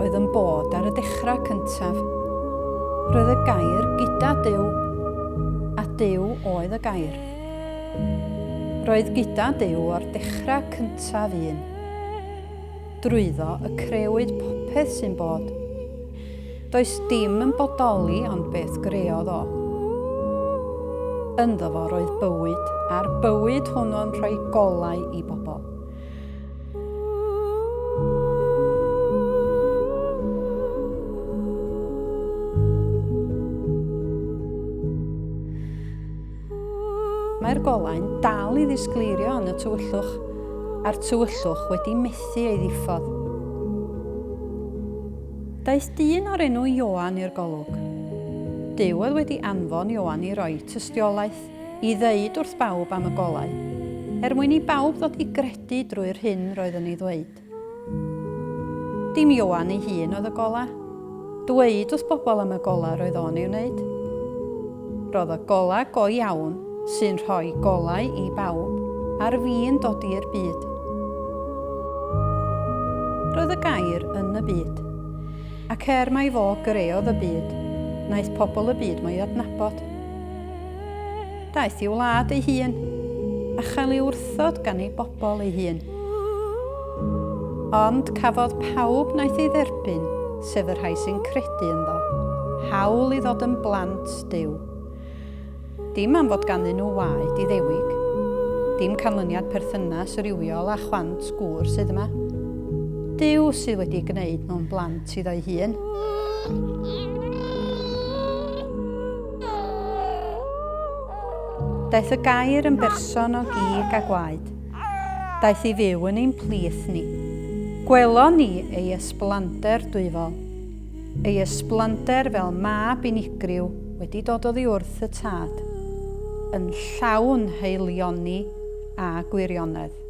oedd yn bod ar y dechrau cyntaf. Roedd y gair gyda Duw, a Duw oedd y gair. Roedd gyda Duw o'r dechrau cyntaf un. Drwyddo y crewyd popeth sy'n bod. Does dim yn bodoli ond beth greodd o. Ynddo fo roedd bywyd, a'r bywyd hwnnw'n rhoi golau i bobl. Mae'r golau'n dal i ddisgleirio yn y tywyllwch, a'r tywyllwch wedi methu ei ddiffodd. Daeth dyn o'r enw Ioan i'r golwg. Duw oedd wedi anfon Ioan i roi tystiolaeth i ddeud wrth bawb am y golau, mwyn i bawb ddod i gredu drwy'r hyn roedd yn ei ddweud. Dim Ioan ei hun oedd y gola. Dweud wrth bobl am y gola roedd o'n ei wneud. Roedd y gola go iawn sy'n rhoi golau i bawb a'r fi'n dod i'r byd. Roedd y gair yn y byd, ac mai fo greodd y byd, naeth pobl y byd mo'i adnabod. Daeth i wlad ei hun, a chael ei wrthod gan ei bobl ei hun. Ond cafodd pawb naeth ei dderbyn, sef y rhai sy'n credu ynddo, hawl i ddod yn blant Duw. Dim am fod ganddyn nhw waed i ddewig, dim canlyniad perthynas rywiol a chwant gŵr sydd yma. Duw sydd wedi gwneud nhw'n blant iddo'i hun. Daeth y gair yn berson o gig a gwaed. Daeth i fyw yn ein plith ni. Gwelon ni ei ysblander dwyfol. Ei ysblander fel mab unigryw wedi dod oddi wrth y tad, yn llawn heilioni a gwirionedd.